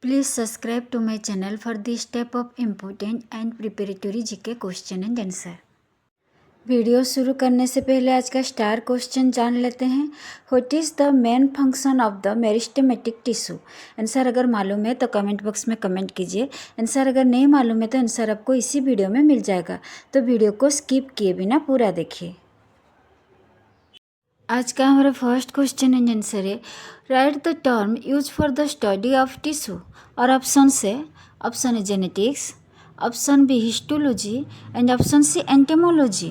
Please subscribe to my channel for this type of important and preparatory GK question and answer. Video शुरू करने से पहले आज का स्टार क्वेश्चन जान लेते हैं. What is the main function of the meristematic tissue. Answer अगर मालूम है तो कमेंट बॉक्स में कमेंट कीजिए. आंसर अगर नहीं मालूम है तो आंसर आपको इसी वीडियो में मिल जाएगा, तो वीडियो को स्किप किए बिना पूरा देखिए. आज का हमारा फर्स्ट क्वेश्चन एंड आंसर है right the term use for the study of tissue. और ऑप्शन से option A genetics, option B histology and option C entomology.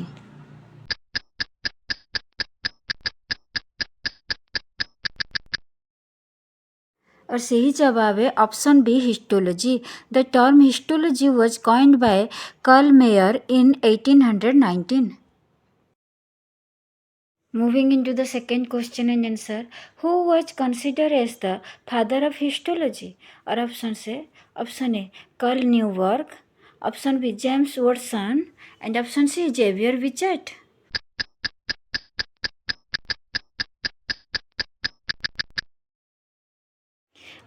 और सही जवाब है option B histology. The term histology was coined by Karl Mayer in 1819. Moving into the second question and answer, who was considered as the father of histology? और option से option A Karl Neuberg, option B James Watson and option C Xavier Bichat.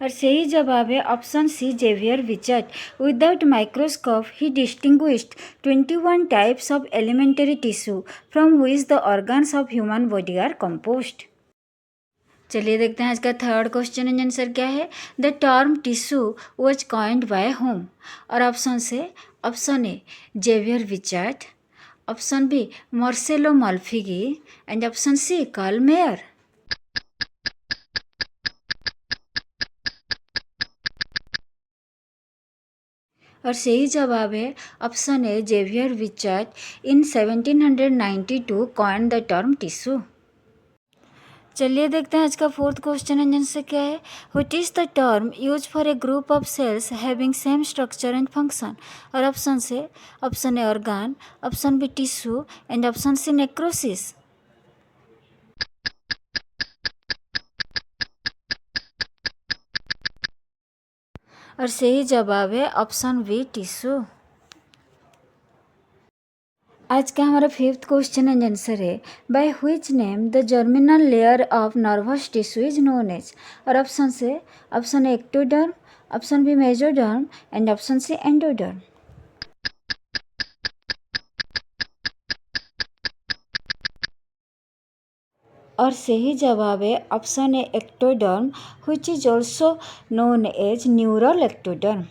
और सही जवाब है option C Xavier Bichat. Without microscope he distinguished 21 types of elementary tissue from which the organs of human body are composed. चलिए देखते हैं आज का third question and answer क्या है. The term tissue was coined by whom. और option से option A Xavier Bichat, option B Marcello Malpighi and option C Karl Mayer. और सही जवाब है option A Xavier Bichat. In 1792 coined the term tissue. चलिए देखते हैं आज का फोर्थ क्वेश्चन एंड आंसर क्या है. What is the term use for a group of cells having same structure and function. और ऑप्शन से option A organ, option B tissue and option C necrosis. और सही जवाब है ऑप्शन बी टिश्यू. आज का हमारा फिफ्थ क्वेश्चन एंड आंसर है by which name the germinal layer of nervous tissue is known as. और ऑप्शन से option A ectoderm, option B mesoderm and option C endoderm. और सही जवाब है option A ectoderm which is also known as neural ectoderm.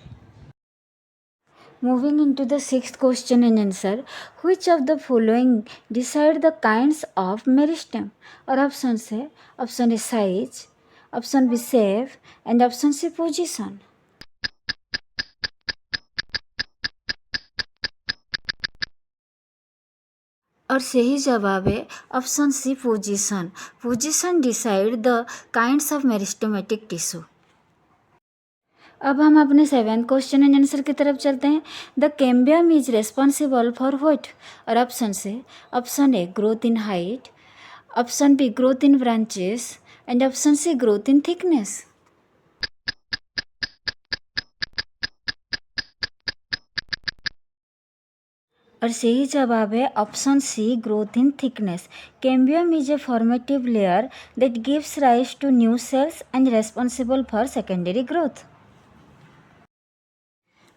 Moving into the sixth question and answer, which of the following decide the kinds of meristem. और option से option A size, option B shape and option C position. और सही जवाब है option C position. Position decide the kinds of meristematic tissue. अब हम अपने seventh question and answer की तरफ चलते हैं. The cambium is responsible for what. और ऑप्शन से option A growth in height, option B growth in branches and option C growth in thickness. और सही जवाब है option C growth in thickness. Cambium is a formative layer that gives rise to new cells and responsible for secondary growth.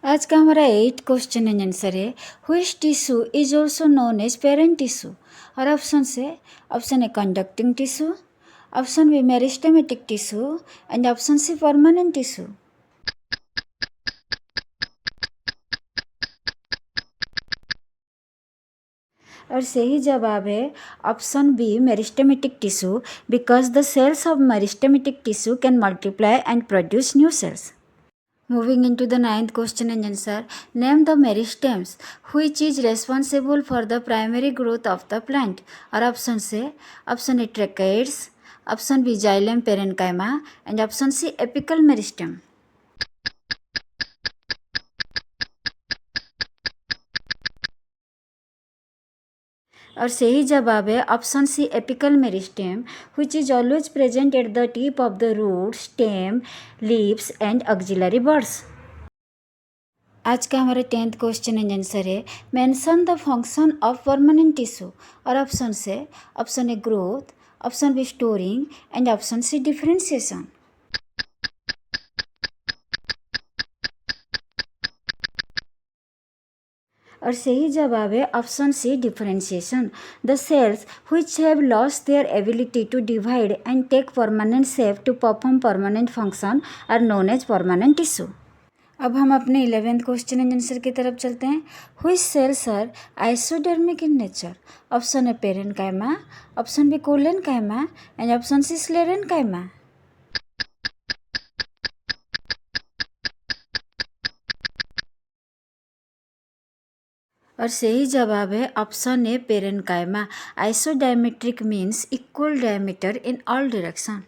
आज का हमारा 8th question and answer है which tissue is also known as parent tissue. और option से option A conducting tissue, option B meristematic tissue and option C permanent tissue. और सही जवाब है option B meristematic tissue because the cells of meristematic tissue can multiply and produce new cells. Moving into the 9th question and answer, name the meristems which is responsible for the primary growth of the plant. और option से option A tracheids, option B xylem parenchyma and option C apical meristem. और सही जवाब है option C apical meristem which is always present at the tip of the root, stem, leaves and axillary buds. आज का हमारा 10th question and answer है mention the function of permanent tissue. और option से option A growth, option B storing and option C differentiation. और सही जवाब है option C differentiation. The cells which have lost their ability to divide and take permanent shape to perform permanent function are known as permanent tissue। अब हम अपने 11th question and answer की तरफ चलते हैं। Which cells are isodерमिक in nature? Option A parenchyma, option B collenchyma and option C sclerenchyma. और सही जवाब है option A parenchyma. Isodiametric means equal diameter in all direction.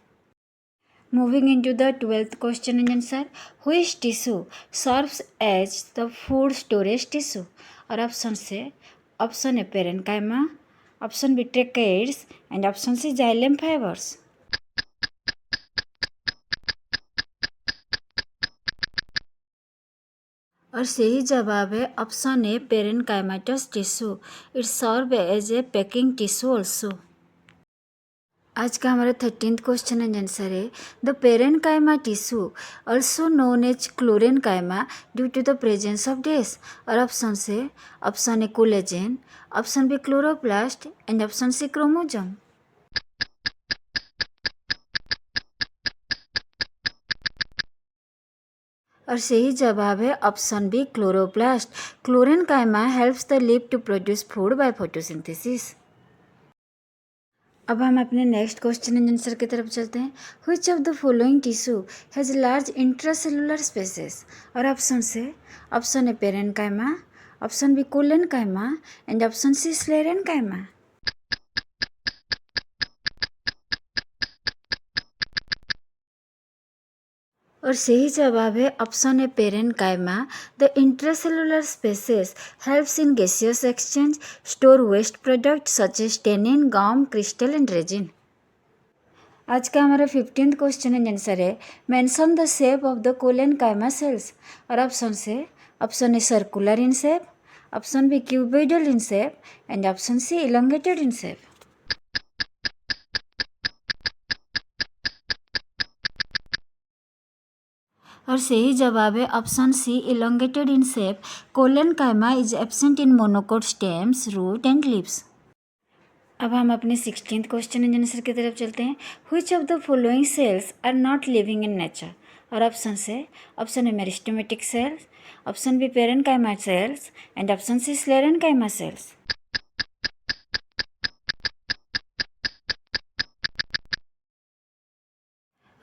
Moving into the 12th question and answer, which tissue serves as the food storage tissue? और option से option A parenchyma, option B tracheids and option C xylem fibres. और सही जवाब है option A parenchymatous tissue. It serve as a packing tissue also. आज का हमारा 13th question and answer है the parenchyma tissue also known as chlorenchyma due to the presence of dash. और option से option A collagen, option B chloroplast and option C chromosome. और सही जवाब है option B chloroplast. Chlorenchyma helps the leaf to produce food by photosynthesis. अब हम अपने next question and answer की तरफ चलते हैं। Which of the following tissue has large intracellular spaces? और ऑप्शन से option A parenchyma, option B collenchyma and option C sclerenchyma. और सही जवाब है option A parenchyma. The intracellular spaces helps in gaseous exchange, store waste product such as tannin, gum, crystal and resin. आज का हमारा 15th question and answer है mention the shape of the collenchyma cells. और option से option a circular in shape, option B cuboidal in shape and option C elongated in shape. और सही जवाब है option C elongated in shape. Collenchyma is absent in monocot stems, root and leaves. अब हम अपने 16th question and answer की तरफ चलते हैं। Which of the following cells are not living in nature? और ऑप्शन से option A meristematic cells, option B parenchyma cells and option C sclerenchyma cells.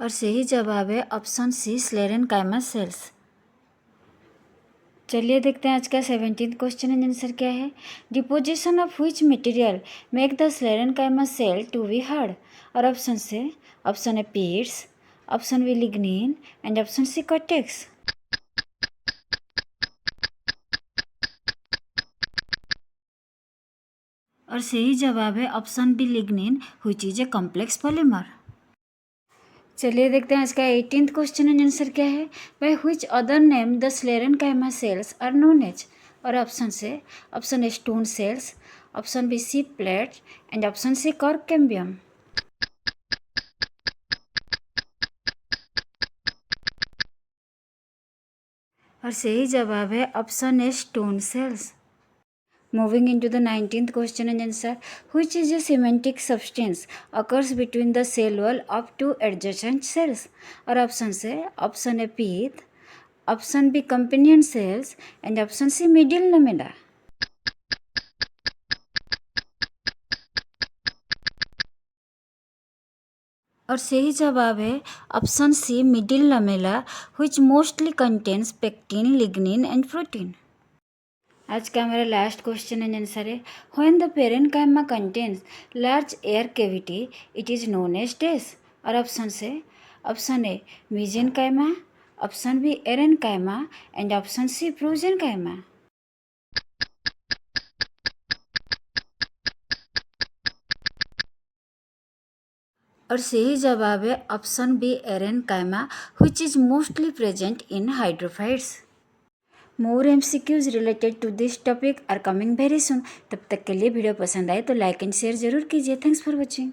और सही जवाब है ऑप्शन सी स्लेरेनकाइमा सेल्स। चलिए देखते हैं आज का 17th क्वेश्चन एंड आंसर क्या है। Deposition of which material make the sclerenchyma cell to be hard? और ऑप्शन से option A pits, option B lignin and option C cortex. और सही जवाब है option B lignin which is a complex polymer. चलिए देखते हैं आज का 18th क्वेश्चन एंड आंसर क्या है। By which other name the sclerenchyma cells are known as? और ऑप्शन से option A stone cells, option B sieve plate and option C cork cambium. और सही जवाब है option A stone cells. Moving into the 19th question and answer, which is a cementic substance occurs between the cell wall of two adjacent cells? और option से option A pith, option B companion cells and option C middle lamella। और सही जवाब है option C middle lamella which mostly contains pectin, lignin and protein। आज का हमारा last question and answer है when the parenchyma contains large air cavity it is known as dash. और option से option A mesenchyma, option B aerenchyma and option C prosenchyma. और सही जवाब है option B aerenchyma which is mostly present in hydrophytes. More MCQs related to this topic are coming very soon. तब तक के लिए वीडियो पसंद आए तो लाइक एंड शेयर जरूर कीजिए। Thanks for watching.